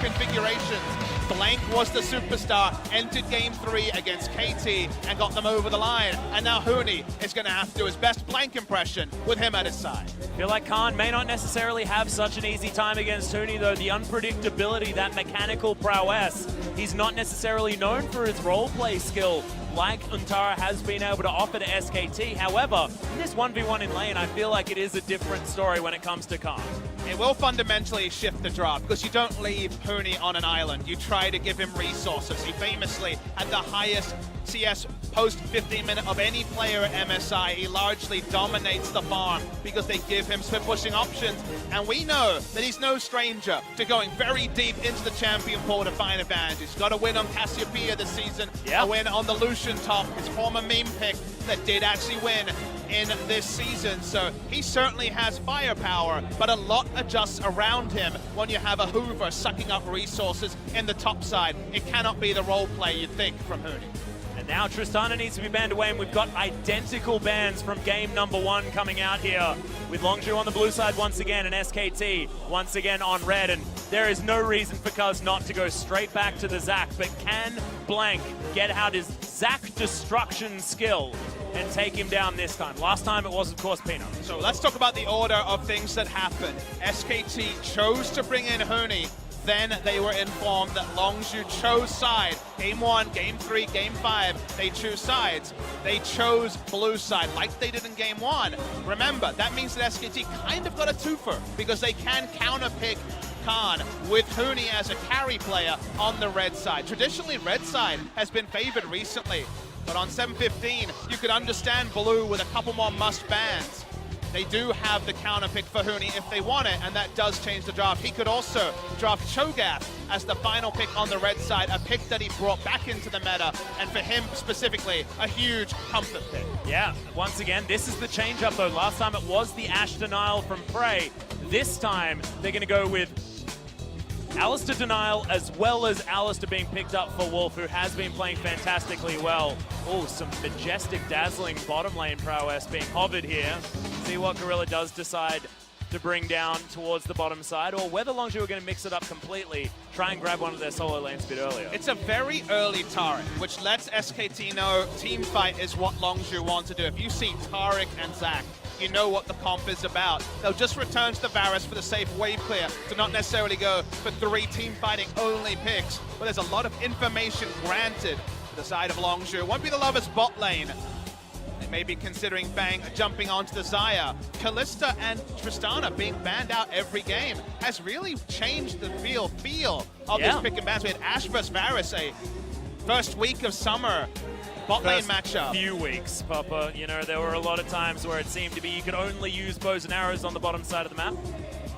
configurations. Blank was the superstar, entered game 3 against KT and got them over the line. And now Huni is going to have to do his best Blank impression with him at his side. I feel like Khan may not necessarily have such an easy time against Huni, though. The unpredictability, that mechanical prowess, he's not necessarily known for his roleplay skill like Untara has been able to offer to SKT. However, in this 1v1 in lane, I feel like it is a different story when it comes to Khan. It will fundamentally shift the draft because you don't leave Huni on an island. You try to give him resources. He famously had the highest CS post 15 minute of any player at MSI. He largely dominates the farm because they give him split pushing options. And we know that he's no stranger to going very deep into the champion pool to find advantage. He's got a win on Cassiopeia this season, a win on the Lucian top, his former meme pick that did actually win in this season. So he certainly has firepower, but a lot adjusts around him when you have a Hoover sucking up resources in the top side. It cannot be the role play you'd think from Huni. And now Tristana needs to be banned away, and we've got identical bans from game number 1 coming out here, with Longzhu on the blue side once again, and SKT once again on red. And there is no reason for Cuz not to go straight back to the Zac, but can Blank get out his Zac destruction skill and take him down this time? Last time it was, of course, Pino. So let's talk about the order of things that happened. SKT chose to bring in Huni. Then they were informed that Longzhu chose side. Game 1, Game 3, Game 5, they choose sides. They chose blue side like they did in Game 1. Remember, that means that SKT kind of got a twofer because they can counterpick Khan with Huni as a carry player on the red side. Traditionally, red side has been favored recently, but on 7-15, you could understand blue with a couple more must bans. They do have the counter pick for Huni if they want it, and that does change the draft. He could also draft Cho'Gath as the final pick on the red side, a pick that he brought back into the meta, and for him specifically, a huge comfort pick. Yeah, once again, this is the change up though. Last time it was the Ashe denial from Prey. This time, they're gonna go with Alistar denial as well as Alistar being picked up for Wolf, who has been playing fantastically well. Oh, some majestic, dazzling bottom lane prowess being hovered here. See what Gorilla does decide to bring down towards the bottom side, or whether Longzhu are going to mix it up completely, try and grab one of their solo lanes a bit earlier. It's a very early turret, which lets SKT know team fight is what Longzhu want to do. If you see Taric and Zac, you know what the comp is about. They'll just return to the Varus for the safe wave clear to not necessarily go for 3 team fighting only picks. But there's a lot of information granted to the side of Longzhu. Won't be the Lovers bot lane. They may be considering Bang jumping onto the Xayah. Kalista and Tristana being banned out every game has really changed the feel of this pick and ban. We had Ashe vs Varus, a first week of summer bot lane matchup. Few weeks, Papa. You know, there were a lot of times where it seemed to be you could only use bows and arrows on the bottom side of the map.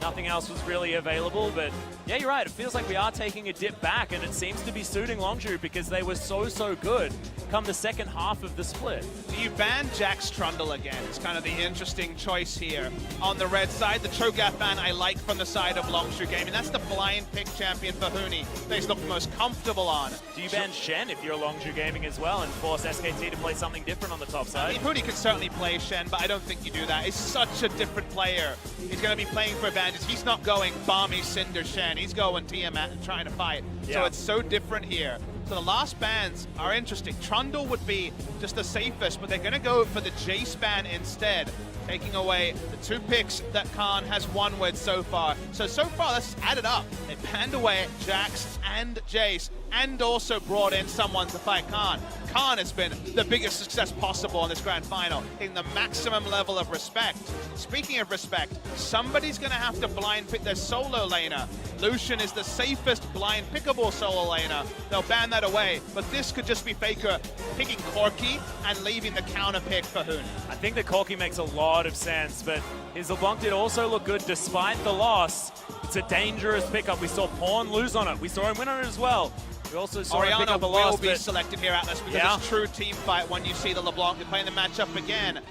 Nothing else was really available, but yeah, you're right. It feels like we are taking a dip back, and it seems to be suiting Longzhu because they were so good come the second half of the split. Do you ban Jax Trundle again? It's kind of the interesting choice here. On the red side, the Cho'Gath ban I like from the side of Longzhu Gaming. That's the blind pick champion for Huni that he's looked most comfortable on. Do you ban Shen if you're Longzhu Gaming as well and force SKT to play something different on the top side? I mean, Huni can certainly play Shen, but I don't think you do that. He's such a different player. He's going to be playing for advantage. He's not going Balmy Cinder Shen. He's going Tiamat and trying to fight. Yeah. So it's so different here. So the last bans are interesting. Trundle would be just the safest, but they're going to go for the Jace ban instead, taking away the 2 picks that Khan has won with so far. So far, let's add it up. They banned away Jax and Jace, and also brought in someone to fight Khan. Khan has been the biggest success possible in this grand final, in the maximum level of respect. Speaking of respect, somebody's going to have to blind pick their solo laner. Lucian is the safest blind pickable solo laner. They'll ban that away, but this could just be Faker picking Corki and leaving the counter pick for Huni. I think that Corki makes a lot of sense, but his LeBlanc did also look good despite the loss. It's a dangerous pickup. We saw Pawn lose on it. We saw him win on it as well. We also saw him pick up a loss. Will be selected here, Atlas, because it's true team fight when you see the LeBlanc. You're playing the matchup again.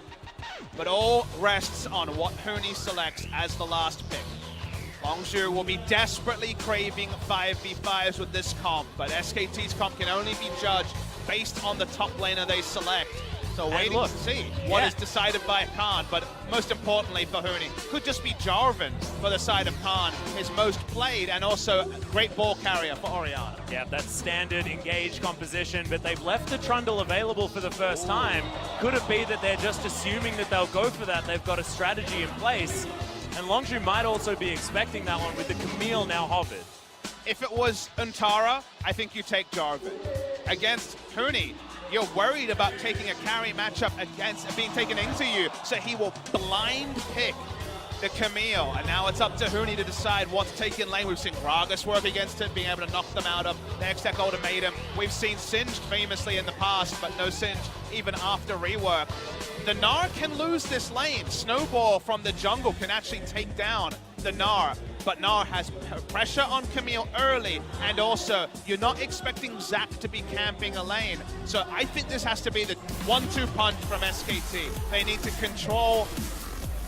But all rests on what Huni selects as the last pick. Longzhu will be desperately craving 5v5s with this comp, but SKT's comp can only be judged based on the top laner they select. So waiting to see what is decided by Khan, but most importantly for Huni, could just be Jarvan for the side of Khan, his most played and also great ball carrier for Orianna. Yeah, that's standard engage composition, but they've left the Trundle available for the first time. Could it be that they're just assuming that they'll go for that? They've got a strategy in place, and Longzhu might also be expecting that one with the Camille now hovered. If it was Untara, I think you take Jarvan. Against Huni, you're worried about taking a carry matchup against being taken into you, so he will blind pick the Camille, and now it's up to Huni to decide what to take in lane. We've seen Gragas work against it, being able to knock them out of the X-Tech ultimatum. We've seen Singed famously in the past, but no Singed even after rework. The Gnar can lose this lane. Snowball from the jungle can actually take down the Gnar, but Gnar has pressure on Camille early, and also you're not expecting Zac to be camping a lane. So I think this has to be the 1-2 punch from SKT. They need to control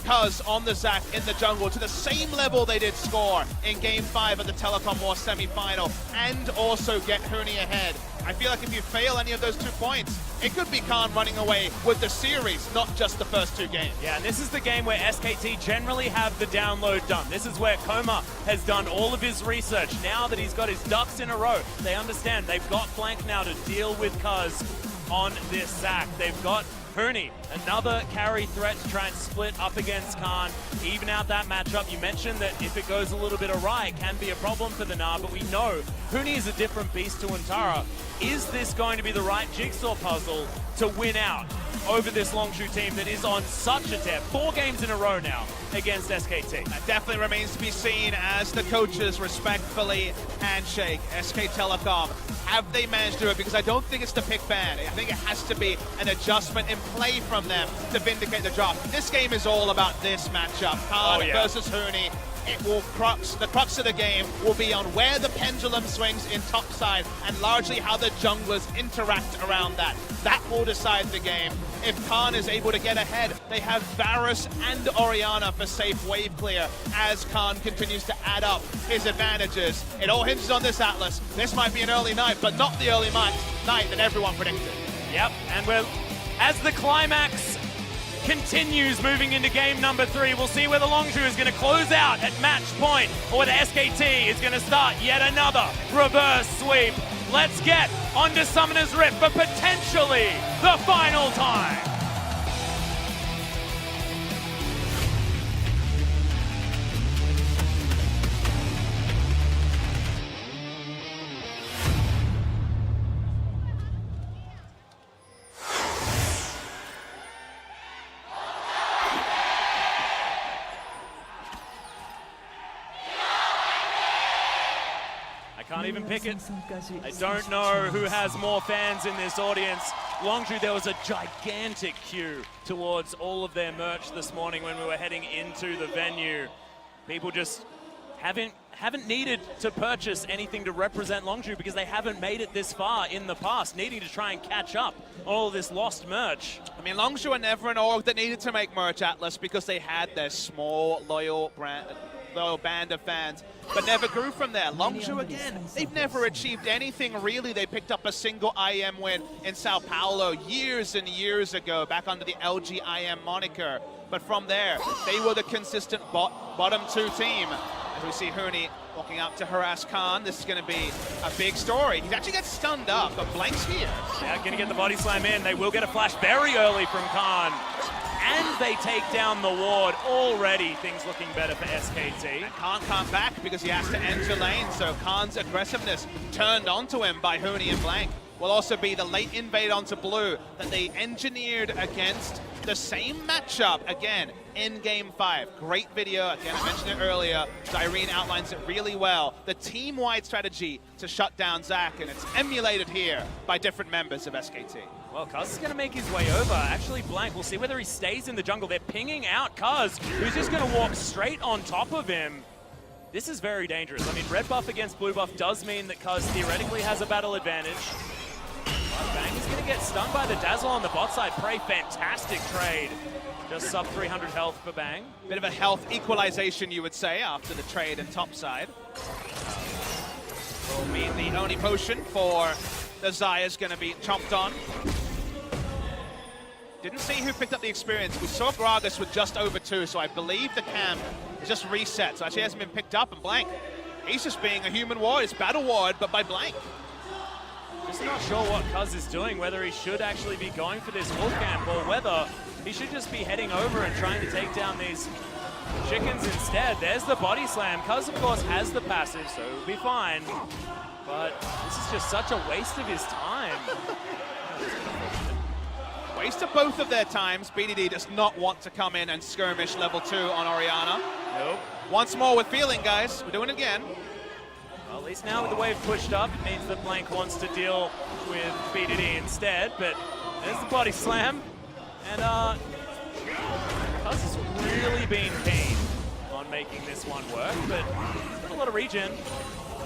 Cuz on the Zac in the jungle to the same level they did score in Game 5 of the Telecom War semi-final, and also get Huni ahead. I feel like if you fail any of those 2 points, it could be Khan running away with the series, not just the first 2 games. Yeah, and this is the game where SKT generally have the download done. This is where Koma has done all of his research. Now that he's got his ducks in a row, they understand they've got flank now to deal with Cuz on this Zac. They've got Huni, another carry threat to try and split up against Khan, even out that matchup. You mentioned that if it goes a little bit awry, it can be a problem for the Gnar, but we know Huni is a different beast to Untara. Is this going to be the right jigsaw puzzle to win out over this Longzhu team that is on such a tear? 4 games in a row now against SKT. That definitely remains to be seen as the coaches respectfully handshake. SK Telecom, have they managed to do it? Because I don't think it's the pick ban. I think it has to be an adjustment in play from them to vindicate the drop. This game is all about this matchup. Khan versus Huni. It will the crux of the game will be on where the pendulum swings in topside, and largely how the junglers interact around that. That will decide the game. If Khan is able to get ahead, they have Varus and Orianna for safe wave clear as Khan continues to add up his advantages. It all hinges on this Atlas. This might be an early night, but not the early night that everyone predicted. Yep, and as the climax continues moving into game number 3, we'll see whether Longzhu is going to close out at match point, or whether SKT is going to start yet another reverse sweep. Let's get onto Summoner's Rift for potentially the final time. Can't even pick it. I don't know who has more fans in this audience. Longzhu, there was a gigantic queue towards all of their merch this morning when we were heading into the venue. People just haven't needed to purchase anything to represent Longzhu because they haven't made it this far in the past, needing to try and catch up on all of this lost merch. I mean, Longzhu are never an org that needed to make merch, Atlas, because they had their small, loyal band of fans, but never grew from there. Longzhu, again, they've never achieved anything really. They picked up a single IM win in Sao Paulo years and years ago, back under the LG IM moniker. But from there, they were the consistent bottom 2 team. As we see Huni walking up to harass Khan, this is going to be a big story. He actually gets stunned up, but Blank's here. Yeah, going to get the body slam in. They will get a flash very early from Khan. And they take down the ward. Already things looking better for SKT. And Khan can't back because he has to enter lane, so Khan's aggressiveness turned onto him by Huni and Blank will also be the late invade onto blue that they engineered against the same matchup again in Game 5. Great video, again, I mentioned it earlier. Irene outlines it really well. The team-wide strategy to shut down Zac, and it's emulated here by different members of SKT. Well, Cuz is going to make his way over. Actually, Blank, we'll see whether he stays in the jungle. They're pinging out Cuz, who's just going to walk straight on top of him. This is very dangerous. I mean, red buff against blue buff does mean that Cuz theoretically has a battle advantage. But Bang is going to get stunned by the Dazzle on the bot side. Prey, fantastic trade. Just sub 300 health for Bang. Bit of a health equalization, you would say, after the trade and top side. Will mean the only potion for the Xayah is going to be chomped on. Didn't see who picked up the experience. We saw Gragas with just over 2, so I believe the camp is just reset. So actually hasn't been picked up, and Blank, he's just being a human ward. It's battle ward, but by Blank. Just not sure what Cuz is doing, whether he should actually be going for this wolf camp or whether he should just be heading over and trying to take down these chickens instead. There's the body slam. Cuz, of course, has the passive, so he'll be fine. But this is just such a waste of his time. Waste of both of their times. BDD does not want to come in and skirmish level 2 on Orianna. Nope. Once more with feeling, guys. We're doing it again. Well, at least now with the wave pushed up, it means that Blank wants to deal with BDD instead. But there's the body slam. And Cuz has really been keen on making this one work, but got a lot of regen.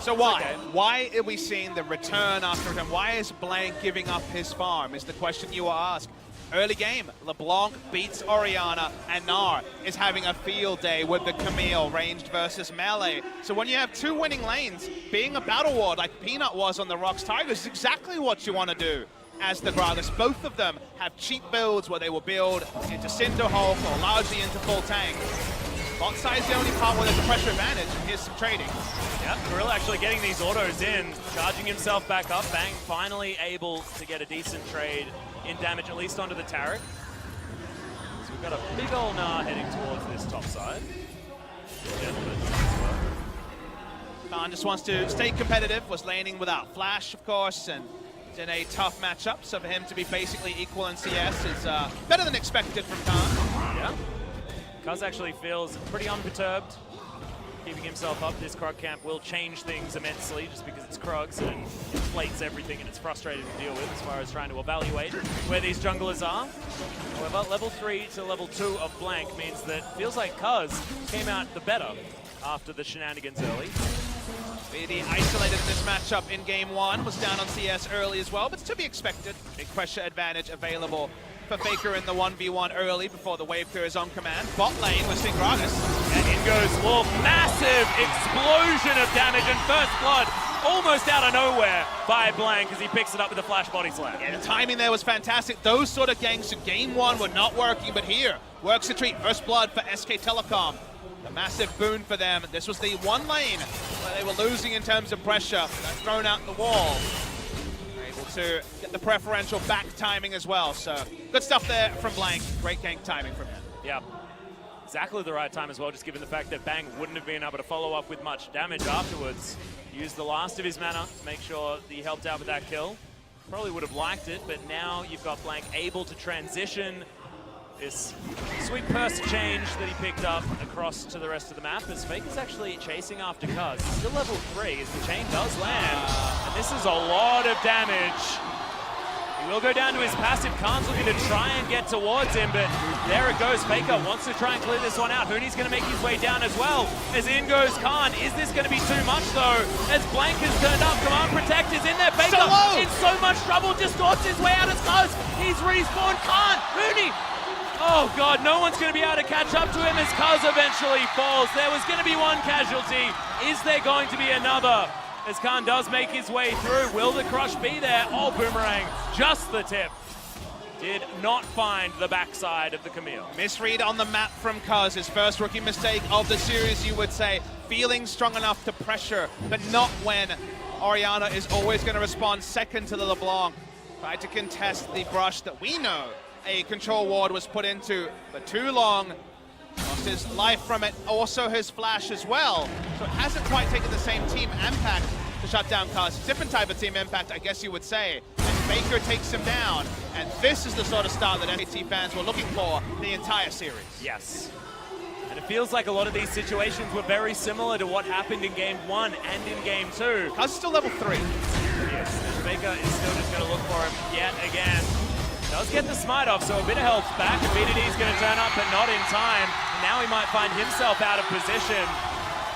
So why? Okay. Why are we seeing the return after return? Why is Blank giving up his farm is the question you will ask. Early game, LeBlanc beats Orianna, and Gnar is having a field day with the Camille ranged versus melee. So when you have 2 winning lanes, being a battle ward like Peanut was on the Rocks Tigers is exactly what you want to do as the Gragas. Both of them have cheap builds where they will build into Cinder Hulk or largely into full tank. Bot side is the only part where there's a pressure advantage, and here's some trading. Yeah, Gorilla actually getting these autos in, charging himself back up. Bang finally able to get a decent trade in damage, at least onto the turret. So we've got a big ol' Gnar heading towards this top side. Khan just wants to stay competitive, was laning without Flash, of course, and in a tough matchup, so for him to be basically equal in CS is better than expected from Khan. Yeah. Cuz actually feels pretty unperturbed, keeping himself up. This Krog camp will change things immensely just because it's Krogs and inflates everything, and it's frustrating to deal with as far as trying to evaluate where these junglers are. However, level 3 to level 2 of Blank means that feels like Cuz came out the better after the shenanigans early. BD isolated in this matchup in game 1, was down on CS early as well, but it's to be expected. Big pressure advantage available for Faker in the 1v1 early before the wave clear is on command. Bot lane, we're seeing Gragas. And in goes Wolf. Massive explosion of damage and first blood almost out of nowhere by Blank as he picks it up with a flash body slam. Yeah, the timing there was fantastic. Those sort of ganks in game 1 were not working, but here works the treat. First blood for SK Telecom. A massive boon for them. This was the one lane where they were losing in terms of pressure. That's thrown out the wall. Able to get the preferential back timing as well. So good stuff there from Blank. Great gank timing from him. Yeah. Exactly the right time as well, just given the fact that Bang wouldn't have been able to follow up with much damage afterwards. Used the last of his mana to make sure that he helped out with that kill. Probably would have liked it, but now you've got Blank able to transition this sweet purse change that he picked up across to the rest of the map as Faker's actually chasing after Cuz. He's still level 3 as the chain does land. And this is a lot of damage. He will go down to his passive. Khan's looking to try and get towards him, but there it goes. Faker wants to try and clear this one out. Hooney's going to make his way down as well. As in goes Khan. Is this going to be too much though? As Blank has turned up, Command Protect is in there. Faker in so much trouble, just dodged his way out as Cuz. He's respawned. Khan, Hooney. Oh God, no one's going to be able to catch up to him as Cuz eventually falls. There was going to be one casualty. Is there going to be another? As Khan does make his way through. Will the crush be there? Oh, Boomerang, just the tip. Did not find the backside of the Camille. Misread on the map from Cuz. His first rookie mistake of the series, you would say. Feeling strong enough to pressure, but not when Orianna is always going to respond second to the LeBlanc. Tried to contest the brush that we know a control ward was put into for too long. Lost his life from it, also his flash as well. So it hasn't quite taken the same team impact to shut down Cuz. Different type of team impact, I guess you would say. And Faker takes him down. And this is the sort of start that SKT fans were looking for the entire series. Yes. And it feels like a lot of these situations were very similar to what happened in game 1 and in game 2. Cuz is still level 3. Yes, and Faker is still just going to look for him yet again. Does get the smite off, so a bit of health back. BDD's going to turn up, but not in time. And now he might find himself out of position.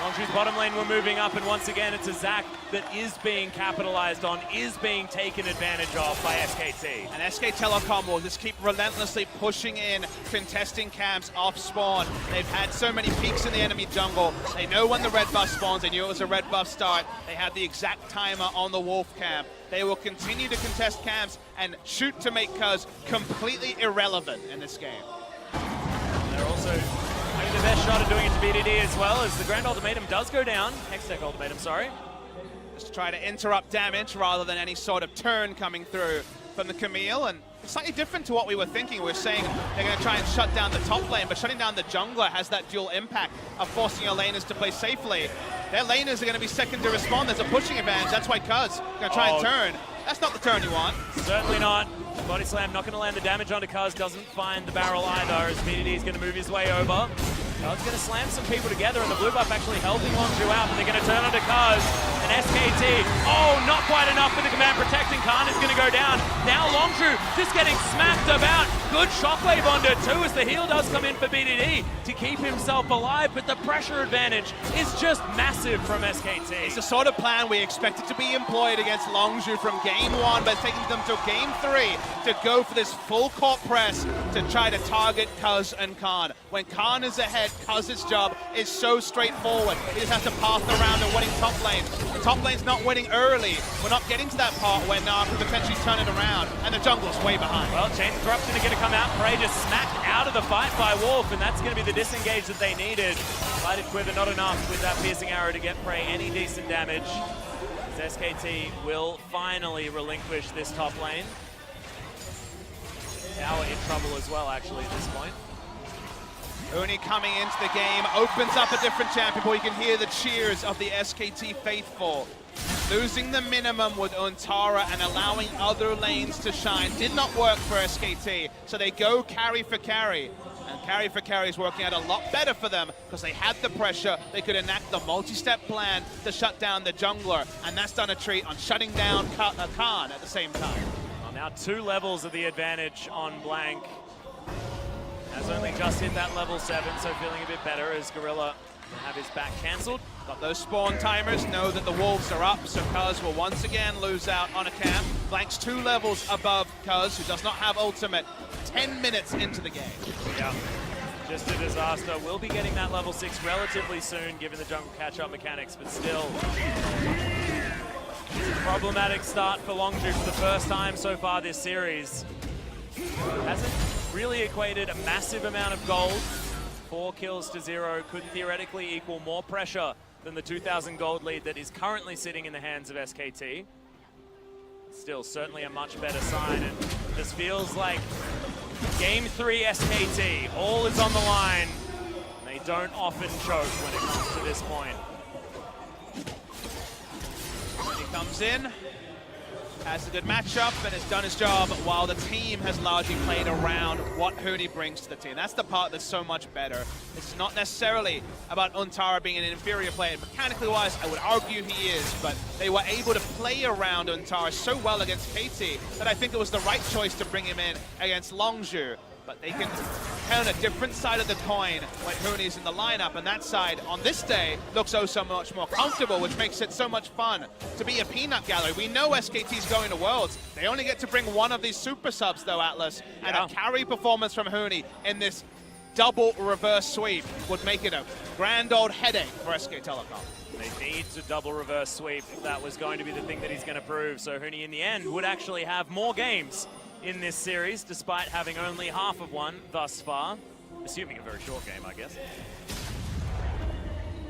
Longju's bottom lane we're moving up, and once again it's a Zac that is being capitalized on, is being taken advantage of by SKT. And SK Telecom will just keep relentlessly pushing in, contesting camps off spawn. They've had so many peaks in the enemy jungle. They know when the red buff spawns. They knew it was a red buff start. They have the exact timer on the Wolf camp. They will continue to contest camps and shoot to make Cuz completely irrelevant in this game. They're also having the best shot at doing it to BDD as well, as the Grand Ultimatum does go down. Hextech Ultimatum, sorry. Just to try to interrupt damage rather than any sort of turn coming through from the Camille. And slightly different to what we were thinking. We were saying they're going to try and shut down the top lane, but shutting down the jungler has that dual impact of forcing your laners to play safely. Their laners are going to be second to respond. There's a pushing advantage. That's why Cuz going to try and turn. That's not the turn you want. Certainly not. Body slam not going to land the damage onto Cuz. Doesn't find the barrel either, as BDD is going to move his way over. Cuz going to slam some people together, and the blue buff actually helping Longju out, and they're going to turn onto Cuz. And SKT, oh, not quite enough for the command protecting. Khan is going to go down. Now Longju just getting smacked about. Good shockwave onto too, as the heal does come in for BDD to keep himself alive, but the pressure advantage is just massive from SKT. It's the sort of plan we expected to be employed against Longju from game 1, but it's taking them to game 3 to go for this full court press to try to target Cuz and Khan. When Khan is ahead, Cuz's job is so straightforward. He just has to path around and winning top lane. The top lane's not winning early. We're not getting to that part where Nar can potentially turn it around, and the jungle's way behind. Well, Chain Disruption are going to come out. Prey just smacked out of the fight by Wolf, and that's going to be the disengage that they needed. Lighted Quiver not enough with that piercing arrow to get Prey any decent damage. As SKT will finally relinquish this top lane. Tower in trouble as well, actually, at this point. Uni coming into the game, opens up a different champion, but you can hear the cheers of the SKT faithful. Losing the minimum with Untara and allowing other lanes to shine did not work for SKT, so they go carry for carry. And carry for carry is working out a lot better for them because they had the pressure. They could enact the multi-step plan to shut down the jungler, and that's done a treat on shutting down Khan at the same time. Well, now 2 levels of the advantage on Blank. Has only just hit that level 7, so feeling a bit better as Gorilla will have his back cancelled. Got those spawn timers, know that the wolves are up, so Cuz will once again lose out on a camp. Blank's 2 levels above Cuz, who does not have ultimate, 10 minutes into the game. Yeah, just a disaster. We'll be getting that level 6 relatively soon, given the jungle catch-up mechanics, but still. Problematic start for Longju for the first time so far this series. Hasn't really equated a massive amount of gold. 4 kills to 0 could theoretically equal more pressure than the 2,000 gold lead that is currently sitting in the hands of SKT. Still, certainly a much better sign, and this feels like Game 3 SKT. All is on the line. They don't often choke when it comes to this point. When he comes in, has a good matchup and has done his job, while the team has largely played around what Huni brings to the team. That's the part that's so much better. It's not necessarily about Untara being an inferior player. Mechanically wise, I would argue he is, but they were able to play around Untara so well against KT that I think it was the right choice to bring him in against Longju. But they can turn a different side of the coin when Huni's in the lineup, and that side on this day looks oh so much more comfortable, which makes it so much fun to be a peanut gallery. We know SKT's going to Worlds. They only get to bring one of these super subs though, Atlas, and a carry performance from Huni in this double reverse sweep would make it a grand old headache for SK Telecom. They need to double reverse sweep if that was going to be the thing that he's going to prove. So Huni in the end would actually have more games in this series, despite having only half of one thus far. Assuming a very short game, I guess.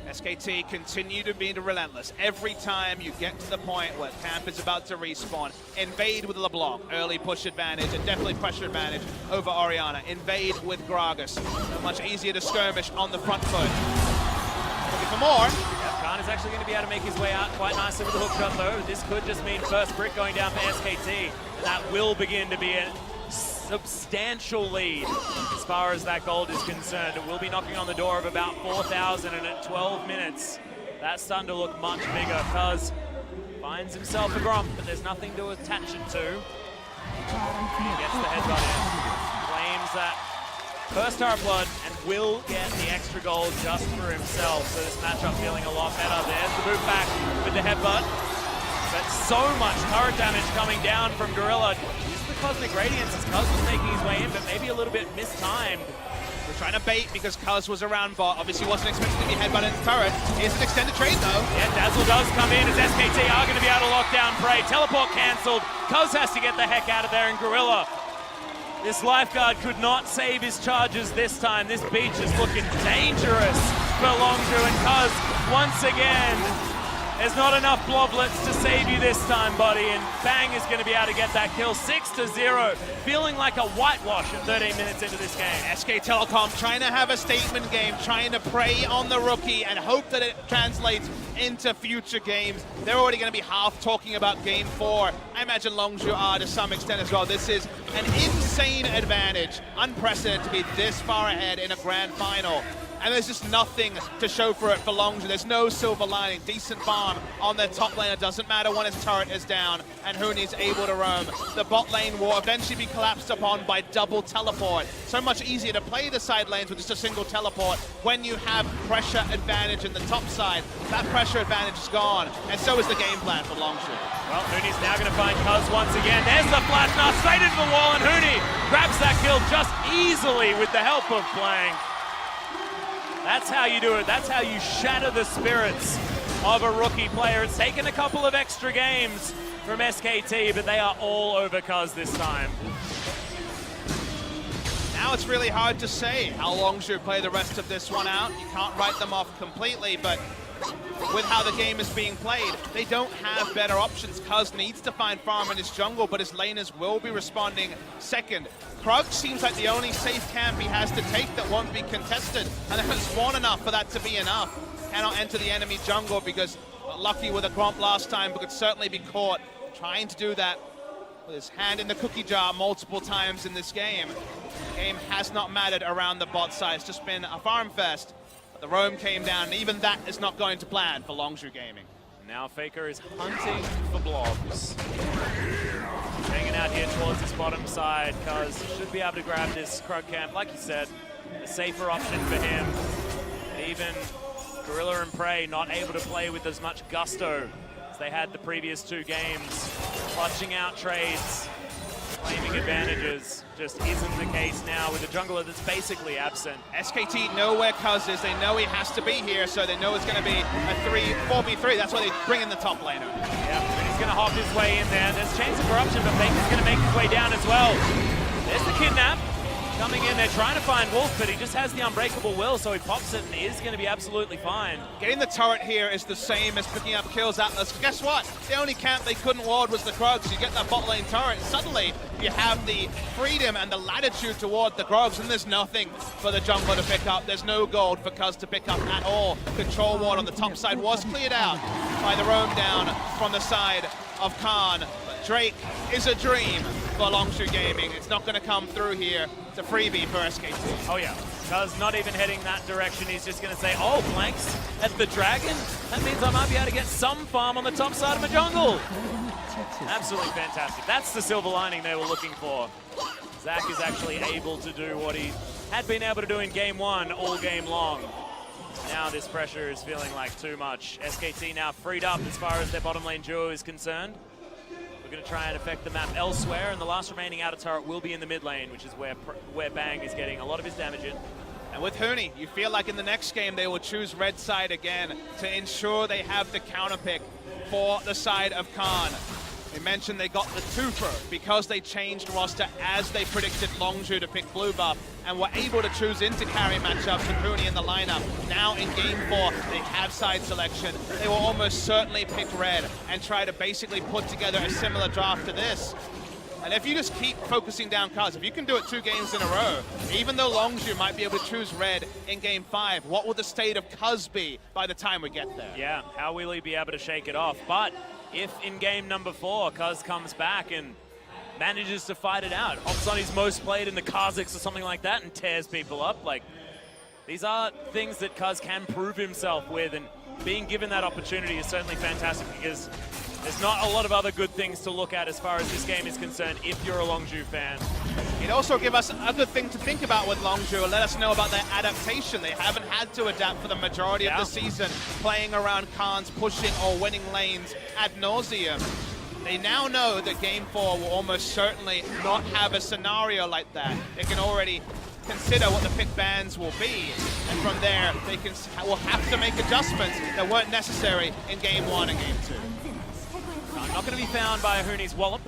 SKT continue to be relentless. Every time you get to the point where camp is about to respawn, invade with LeBlanc, early push advantage and definitely pressure advantage over Orianna. Invade with Gragas, so much easier to skirmish on the front foot. Looking for more. Khan is actually going to be able to make his way out quite nicely with the hook shot though. This could just mean first brick going down for SKT. And that will begin to be a substantial lead as far as that gold is concerned. It will be knocking on the door of about 4,000, and at 12 minutes, that's starting to look much bigger. Cuz finds himself a Gromp, but there's nothing to attach it to. He gets the headbutt in, claims that first turret blood and will get the extra gold just for himself. So this matchup feeling a lot better. There's the move back with the headbutt. But so much turret damage coming down from Gorilla. Uses the Cosmic Radiance as Cuz was making his way in, but maybe a little bit mistimed. We're trying to bait because Cuz was around bot. Obviously wasn't expecting to be headbutted in the turret. Here's an extended trade though. Yeah, Dazzle does come in as SKT are going to be able to lock down Prey. Teleport cancelled. Cuz has to get the heck out of there, and Gorilla. This lifeguard could not save his charges this time. This beach is looking dangerous for Longzhu, and Cuz once again. There's not enough bloblets to save you this time, buddy, and Bang is going to be able to get that kill. 6-0, feeling like a whitewash at 13 minutes into this game. SK Telecom trying to have a statement game, trying to prey on the rookie and hope that it translates into future games. They're already going to be half talking about Game 4. I imagine Longzhu are to some extent as well. This is an insane advantage, unprecedented to be this far ahead in a grand final. And there's just nothing to show for it for Longzhu. There's no silver lining. Decent farm on their top lane. It doesn't matter when his turret is down and Huni's able to roam. The bot lane will eventually be collapsed upon by double teleport. So much easier to play the side lanes with just a single teleport when you have pressure advantage in the top side. That pressure advantage is gone, and so is the game plan for Longzhu. Well, Huni's now going to find Cuz once again. There's the flash now, straight into the wall, and Huni grabs that kill just easily with the help of Blank. That's how you do it. That's how you shatter the spirits of a rookie player. It's taken a couple of extra games from SKT, but they are all over Cuz this time. Now it's really hard to say how Longzhu play the rest of this one out. You can't write them off completely, but with how the game is being played, they don't have better options. Cuz needs to find farm in his jungle, but his laners will be responding second. Krug seems like the only safe camp he has to take that won't be contested, and they haven't spawned enough for that to be enough. Cannot enter the enemy jungle because lucky with a Gromp last time, but could certainly be caught trying to do that with his hand in the cookie jar multiple times in this game. The game has not mattered around the bot side. It's just been a farm fest. But the roam came down, and even that is not going to plan for Longzhu Gaming. Now Faker is hunting for blobs. Hanging out here towards his bottom side, Cuz should be able to grab this Krug camp. Like you said, a safer option for him. Even Gorilla and Prey not able to play with as much gusto as they had the previous two games. Clutching out trades, claiming advantages, just isn't the case now with a jungler that's basically absent. SKT know where Cuz is. They know he has to be here, so they know it's going to be a 4v3. That's why they bring in the top laner. Yeah, and he's going to hop his way in there. There's a chance of corruption, but Faker's going to make his way down as well. There's the kidnap. Coming in there, trying to find Wolf, but he just has the unbreakable will, so he pops it and is going to be absolutely fine. Getting the turret here is the same as picking up kills Atlas. Guess what? The only camp they couldn't ward was the Krogs. You get that bot lane turret, suddenly you have the freedom and the latitude to ward the Krogs, and there's nothing for the jungler to pick up. There's no gold for Cuz to pick up at all. Control ward on the top side was cleared out by the roam down from the side of Khan. But Drake is a dream for Longzhu Gaming. It's not going to come through here. It's a freebie for SKT. Oh yeah, Cuz not even heading that direction. He's just going to say, oh, Blanks at the Dragon? That means I might be able to get some farm on the top side of my jungle. Absolutely fantastic. That's the silver lining they were looking for. Zach is actually able to do what he had been able to do in Game 1 all game long. Now this pressure is feeling like too much. SKT now freed up as far as their bottom lane duo is concerned. We're going to try and affect the map elsewhere, and the last remaining outer turret will be in the mid lane, which is where Bang is getting a lot of his damage in. And with Huni, you feel like in the next game they will choose red side again to ensure they have the counter pick for the side of Khan. We mentioned they got the twofer because they changed roster as they predicted Longzhu to pick blue buff and were able to choose into carry matchups with Huni in the lineup. Now in Game 4, they have side selection. They will almost certainly pick red and try to basically put together a similar draft to this. And if you just keep focusing down Cuz, if you can do it 2 games in a row, even though Longzhu might be able to choose red in Game 5, what will the state of Cuz be by the time we get there? Yeah, how will he be able to shake it off? But if in game number 4, Cuz comes back and manages to fight it out, hops on his most played in the Kazakhs or something like that and tears people up, like, these are things that Cuz can prove himself with, and being given that opportunity is certainly fantastic because there's not a lot of other good things to look at as far as this game is concerned if you're a Longzhu fan. It'd also give us a good thing to think about with Longzhu and let us know about their adaptation. They haven't had to adapt for the majority of the season, playing around Khan's, pushing or winning lanes ad nauseum. They now know that Game 4 will almost certainly not have a scenario like that. They can already consider what the pick bans will be, and from there they will have to make adjustments that weren't necessary in Game 1 and Game 2. Not going to be found by Huni's Wallop.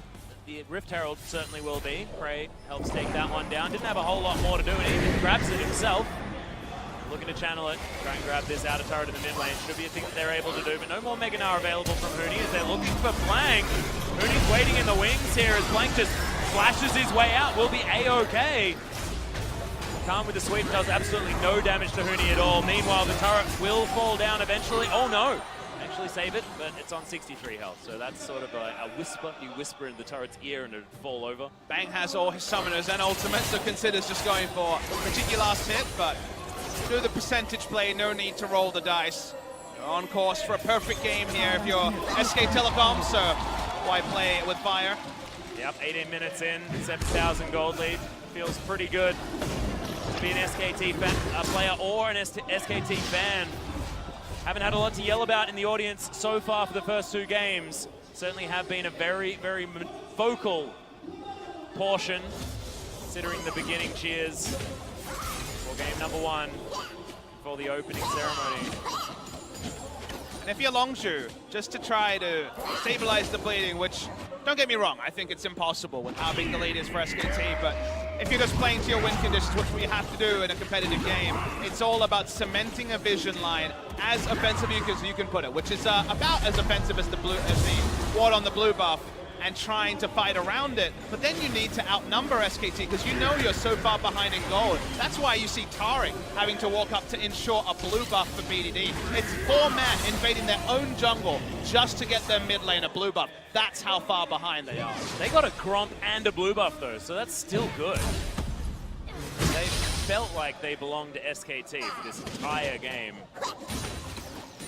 The Rift Herald certainly will be. Prey helps take that one down. Didn't have a whole lot more to do, and he grabs it himself. Looking to channel it, try and grab this outer turret in the mid lane. Should be a thing that they're able to do, but no more Mega Gnar available from Huni as they're looking for Blank. Huni's waiting in the wings here as Blank just flashes his way out. Will be A-OK. Khan with the sweep does absolutely no damage to Huni at all. Meanwhile, the turret will fall down eventually. Oh no! Actually save it, but it's on 63 health, so that's sort of a whisper. You whisper in the turret's ear and it'd fall over. Bang has all his summoners and ultimates, so considers just going for a cheeky last hit, but do the percentage play, no need to roll the dice. You're on course for a perfect game here if you're SK Telecom, so why play it with fire? Yep, 18 minutes in, 7,000 gold lead. Feels pretty good to be an SKT fan, player or an SKT fan. Haven't had a lot to yell about in the audience so far for the first two games. Certainly have been a very, very vocal portion, considering the beginning cheers for game number 1 for the opening ceremony. And if you're Longzhu, just to try to stabilize the bleeding, which, don't get me wrong, I think it's impossible with how big the lead is for SKT, but if you're just playing to your win conditions, which we have to do in a competitive game, it's all about cementing a vision line as offensively as you can put it, which is about as offensive as the ward on the blue buff, and trying to fight around it. But then you need to outnumber SKT because you know you're so far behind in gold. That's why you see Taric having to walk up to ensure a blue buff for BDD. It's 4 men invading their own jungle just to get their mid lane a blue buff. That's how far behind they are. They got a Gromp and a blue buff though, so that's still good. They felt like they belonged to SKT for this entire game.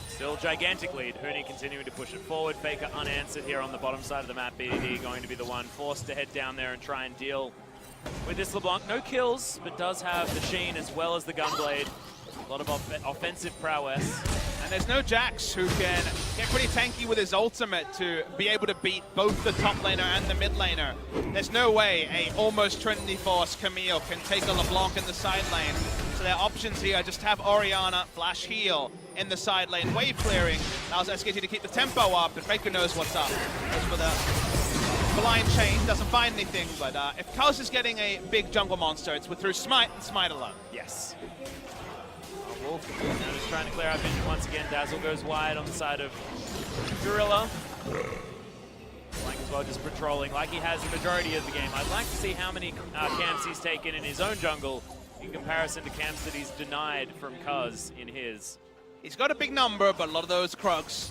Still gigantic lead. Huni continuing to push it forward. Faker unanswered here on the bottom side of the map. BDD going to be the one forced to head down there and try and deal with this LeBlanc. No kills, but does have the Sheen as well as the Gunblade. A lot of offensive prowess. And there's no Jax who can get pretty tanky with his ultimate to be able to beat both the top laner and the mid laner. There's no way a almost Trinity Force Camille can take a LeBlanc in the side lane. So their options here just have Orianna, flash heal in the side lane. Wave clearing allows SKT to keep the tempo up, and Faker knows what's up. Goes for the blind chain, doesn't find anything, but if Kuz is getting a big jungle monster, it's through Smite and Smite alone. Yes. Wolf now just trying to clear out vision once again. Dazzle goes wide on the side of Gorilla. Blank as well, just patrolling like he has the majority of the game. I'd like to see how many camps he's taken in his own jungle in comparison to camps that he's denied from Kuz in his. He's got a big number, but a lot of those Krugs.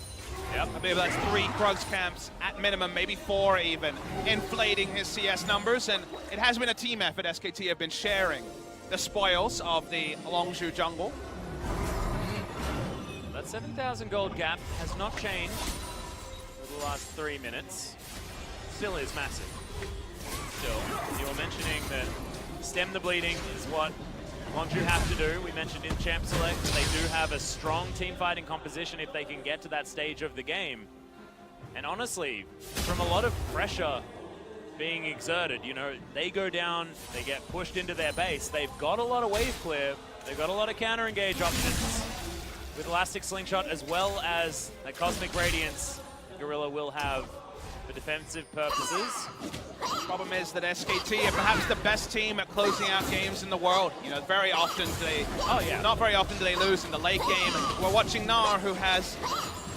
Yep. I believe that's 3 Krugs camps at minimum, maybe 4 even, inflating his CS numbers, and it has been a team effort. SKT have been sharing the spoils of the Longzhu jungle. That 7,000 gold gap has not changed for the last 3 minutes. Still is massive. Still, you were mentioning that stem the bleeding is what Longzhu have to do. We mentioned in Champ Select they do have a strong team fighting composition if they can get to that stage of the game. And honestly, from a lot of pressure being exerted, you know, they go down, they get pushed into their base. They've got a lot of wave clear. They've got a lot of counter engage options with Elastic Slingshot as well as the Cosmic Radiance. Gorilla will have for defensive purposes. The problem is that SKT are perhaps the best team at closing out games in the world. You know, very often not very often do they lose in the late game. And we're watching Gnar, who has,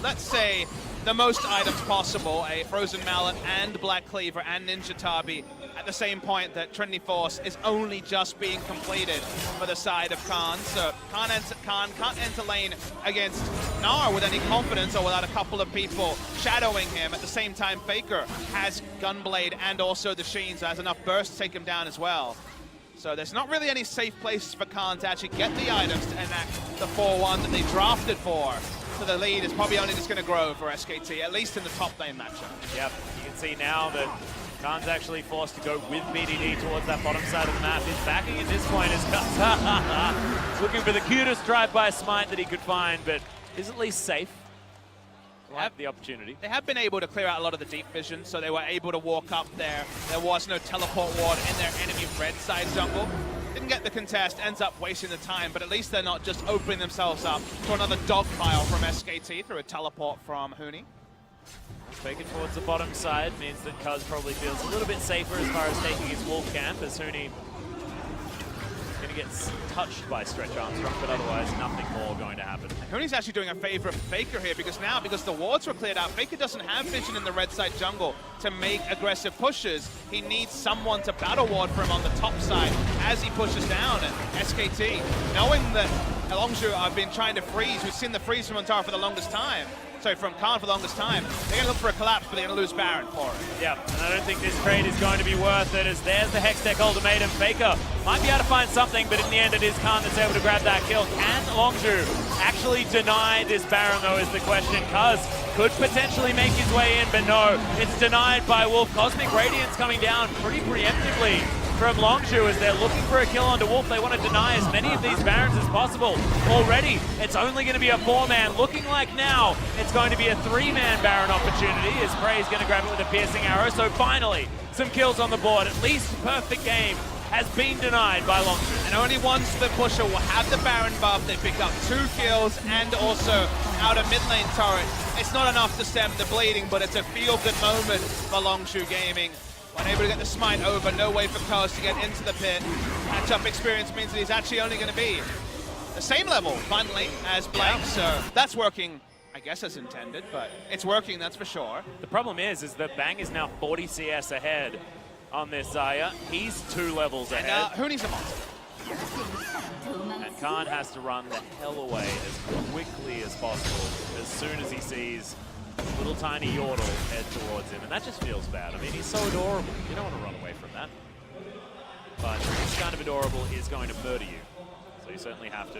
let's say, the most items possible, a Frozen Mallet and Black Cleaver and Ninja Tabi, at the same point that Trinity Force is only just being completed for the side of Khan. So Khan can't enter lane against Gnar with any confidence or without a couple of people shadowing him. At the same time, Faker has Gunblade and also the Sheen, so has enough burst to take him down as well. So there's not really any safe places for Khan to actually get the items to enact the 4-1 that they drafted for. So the lead is probably only just going to grow for SKT, at least in the top lane matchup. Yep, you can see now that Gran's actually forced to go with BDD towards that bottom side of the map. His backing at this point is He's looking for the cutest drive-by smite that he could find, but is at least safe. Have the opportunity. They have been able to clear out a lot of the deep vision, so they were able to walk up there. There was no teleport ward in their enemy red side jungle. Didn't get the contest, ends up wasting the time, but at least they're not just opening themselves up to another dogpile from SKT through a teleport from Huni. Taken towards the bottom side means that Cuz probably feels a little bit safer as far as taking his wolf camp, as Huni going to get touched by Stretch Armstrong, but otherwise nothing more going to happen. Huni's actually doing a favor for Faker here, because now, because the wards were cleared out, Faker doesn't have vision in the red side jungle to make aggressive pushes. He needs someone to battle ward for him on the top side as he pushes down. And SKT, knowing that Longzhu have been trying to freeze, we've seen the freeze from Montara for the longest time, sorry, from Khan for the longest time, they're going to look for a collapse, but they're going to lose Baron for it. Yeah, and I don't think this trade is going to be worth it, as there's the Hextech ultimatum. Faker might be able to find something, but in the end it is Khan that's able to grab that kill. Can Longzhu actually deny this Baron, though, is the question. Cuz could potentially make his way in, but no, it's denied by Wolf. Cosmic Radiance coming down pretty preemptively from Longzhu as they're looking for a kill onto Wolf. They want to deny as many of these Barons as possible. Already, it's only going to be a 4-man. Looking like now, it's going to be a 3-man Baron opportunity as Prey's going to grab it with a piercing arrow. So finally, some kills on the board. At least perfect game has been denied by Longzhu. And only once the pusher will have the Baron buff, they pick up 2 kills and also out of mid lane turret. It's not enough to stem the bleeding, but it's a feel-good moment for Longzhu Gaming. Unable to get the smite over, no way for Cuz to get into the pit. Matchup experience means that he's actually only going to be the same level, finally, as Blake, so that's working, I guess, as intended, but it's working, that's for sure. The problem is that Bang is now 40 CS ahead on this Xayah. He's 2 levels ahead. And Huni's a monster. And Khan has to run the hell away as quickly as possible as soon as he sees little tiny Yordle head towards him, and that just feels bad. I mean, he's so adorable. You don't want to run away from that. But this kind of adorable is going to murder you, so you certainly have to.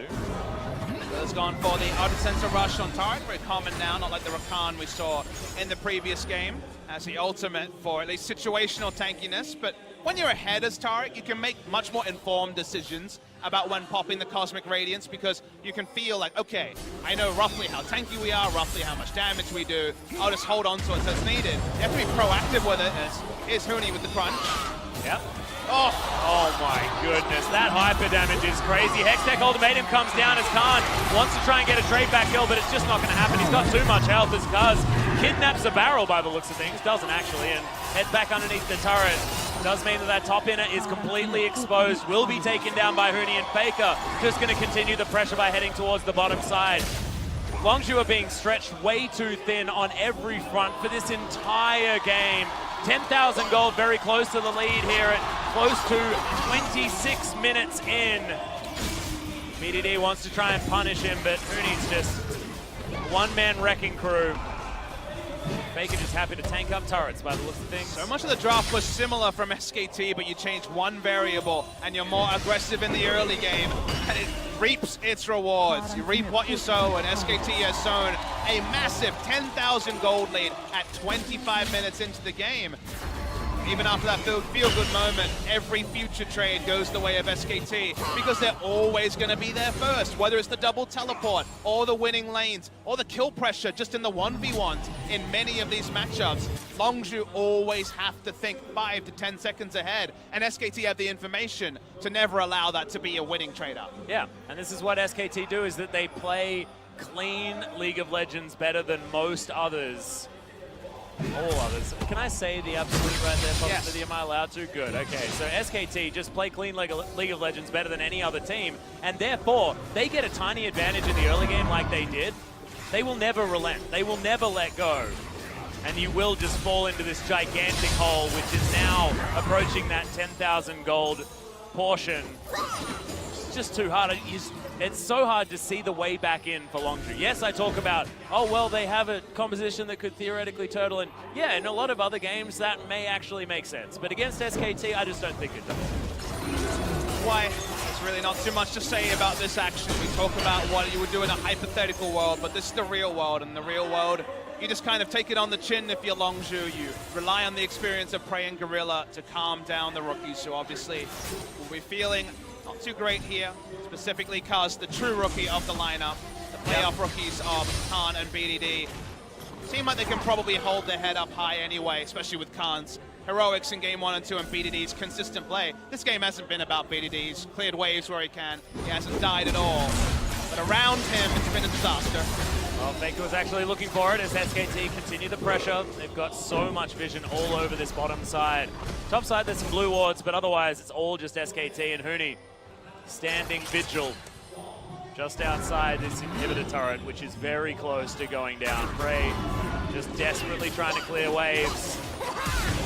Has gone for the outer center rush on Tarek, very common now, not like the Rakan we saw in the previous game, as the ultimate for at least situational tankiness. But when you're ahead as Tarek, you can make much more informed decisions about when popping the Cosmic Radiance, because you can feel like, okay, I know roughly how tanky we are, roughly how much damage we do. I'll just hold on to it as needed. You have to be proactive with it, as here's Huni with the crunch. Yep. Oh my goodness, that hyper damage is crazy. Hextech ultimatum comes down as Khan wants to try and get a trade back kill, but it's just not going to happen. He's got too much health as Cuz kidnaps a barrel by the looks of things. Doesn't actually, and heads back underneath the turret. Does mean that that top inner is completely exposed. Will be taken down by Huni, and Faker just going to continue the pressure by heading towards the bottom side. Longzhu are being stretched way too thin on every front for this entire game. 10,000 gold, very close to the lead here at close to 26 minutes in. BDD wants to try and punish him, but Huni's just one-man wrecking crew. Faker just happy to tank up turrets by the looks of things. So much of the draft was similar from SKT, but you change one variable and you're more aggressive in the early game, and it reaps its rewards. You reap what you sow, and SKT has sown a massive 10,000 gold lead at 25 minutes into the game. Even after that feel-good moment, every future trade goes the way of SKT, because they're always going to be there first, whether it's the double teleport, or the winning lanes, or the kill pressure just in the 1v1s in many of these matchups. Longzhu always have to think 5 to 10 seconds ahead, and SKT have the information to never allow that to be a winning trade-up. Yeah, and this is what SKT do, is that they play clean League of Legends better than most others. All others. Can I say the absolute right there, Possibility? Yes. Am I allowed to? Good, okay. So SKT just play clean League of Legends better than any other team, and therefore, they get a tiny advantage in the early game like they did. They will never relent. They will never let go. And you will just fall into this gigantic hole, which is now approaching that 10,000 gold portion. It's just too hard. It's so hard to see the way back in for Longzhu. Yes, I talk about, oh, well, they have a composition that could theoretically turtle, and yeah, in a lot of other games, that may actually make sense. But against SKT, I just don't think it does. Why, There's really not too much to say about this action. We talk about what you would do in a hypothetical world, but this is the real world. In the real world, you just kind of take it on the chin if you're Longzhu. You rely on the experience of Prey and Gorilla to calm down the rookies, who obviously will be feeling not too great here, specifically Kaz, the true rookie of the lineup. The playoff rookies of Khan and BDD seem like they can probably hold their head up high anyway, especially with Khan's heroics in game 1 and 2 and BDD's consistent play. This game hasn't been about BDD. He's cleared waves where he can. He hasn't died at all. But around him, it's been a disaster. Well, Faker was actually looking for it as SKT continue the pressure. They've got so much vision all over this bottom side. Top side, there's some blue wards, but otherwise it's all just SKT and Huni standing vigil just outside this inhibitor turret, which is very close to going down. Prey just desperately trying to clear waves.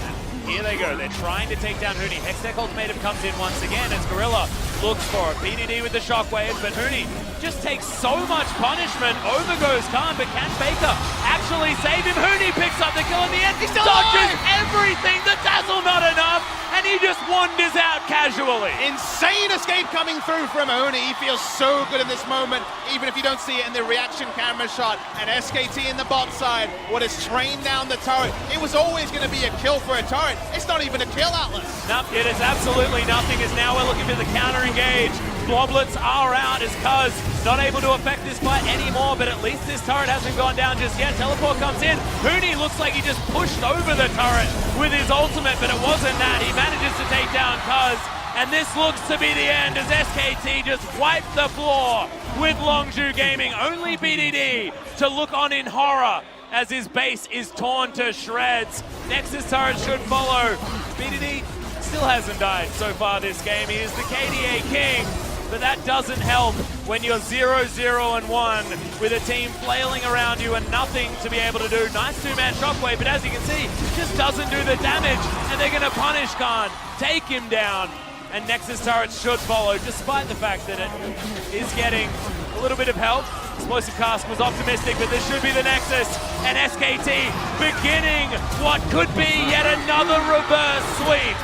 And here they go. They're trying to take down Huni. Hextech Ultimatum comes in once again as Gorilla looks for it. BDD with the shockwaves, but Huni just takes so much punishment. Over goes Khan, but can Faker actually save him? Huni picks up the kill in the end. He still dodges everything. The dazzle not enough, and he just wanders out casually. Insane escape coming through from Huni. He feels so good in this moment, even if you don't see it in the reaction camera shot. And SKT in the bot side, what has trained down the turret. It was always going to be a kill for a turret. It's not even a kill, Atlas. Nope, it is absolutely nothing, as now we're looking for the counter engage. Bloblets are out as Kuz not able to affect this fight anymore, but at least this turret hasn't gone down just yet. Teleport comes in. Huni looks like he just pushed over the turret with his ultimate, but it wasn't that. He manages to take down Kuz, and this looks to be the end as SKT just wiped the floor with Longzhu Gaming. Only BDD to look on in horror as his base is torn to shreds. Nexus turret should follow. BDD still hasn't died so far this game. He is the KDA king, but that doesn't help when you're 0-0-1 with a team flailing around you and nothing to be able to do. Nice two-man shockwave, but as you can see, just doesn't do the damage, and they're going to punish Khan, take him down, and Nexus turrets should follow, despite the fact that it is getting a little bit of help. Explosive Cask was optimistic, but this should be the Nexus, and SKT beginning what could be yet another reverse sweep,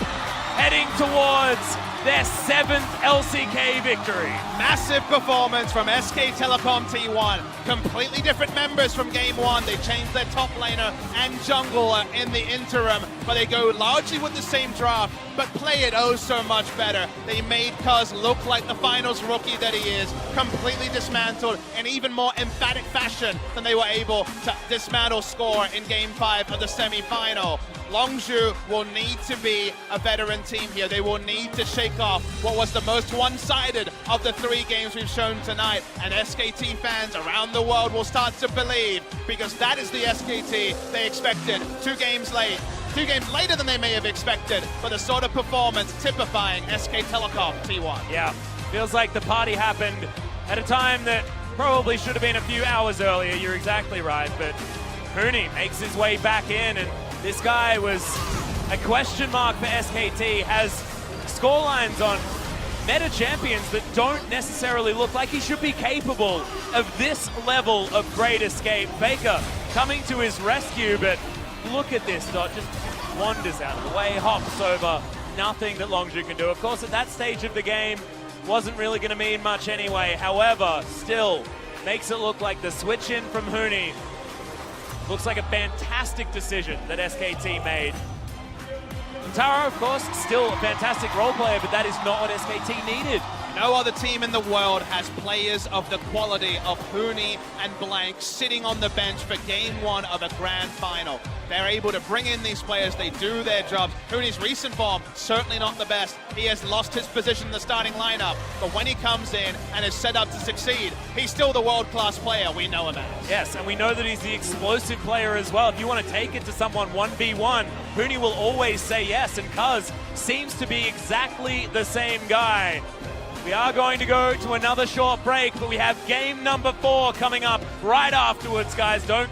heading towards their 7th LCK victory. Massive performance from SK Telecom T1. Completely different members from game 1. They changed their top laner and jungler in the interim, but they go largely with the same draft, but play it oh so much better. They made Kuz look like the finals rookie that he is, completely dismantled in even more emphatic fashion than they were able to dismantle score in game 5 of the semi-final. Longzhu will need to be a veteran team here. They will need to shake off what was the most one-sided of the 3 games we've shown tonight, and SKT fans around the world will start to believe, because that is the SKT they expected 2 games late. 2 games later than they may have expected, but the sort of performance typifying SK Telecom T1. Yeah, feels like the party happened at a time that probably should have been a few hours earlier. You're exactly right, but Huni makes his way back in, and this guy was a question mark for SKT, has scorelines on meta champions that don't necessarily look like he should be capable of this level of great escape. Faker coming to his rescue, but look at this, Dot just wanders out of the way, hops over, nothing that Longzhu can do. Of course, at that stage of the game, wasn't really going to mean much anyway. However, still makes it look like the switch in from Huni looks like a fantastic decision that SKT made. Taro, of course, still a fantastic role player, but that is not what SKT needed. No other team in the world has players of the quality of Huni and Blank sitting on the bench for game 1 of a grand final. They're able to bring in these players, they do their jobs. Huni's recent form, certainly not the best. He has lost his position in the starting lineup, but when he comes in and is set up to succeed, he's still the world-class player we know about. Yes, and we know that he's the explosive player as well. If you want to take it to someone 1v1, Huni will always say yes, and Kuz seems to be exactly the same guy. We are going to go to another short break, but we have game number 4 coming up right afterwards, guys. Don't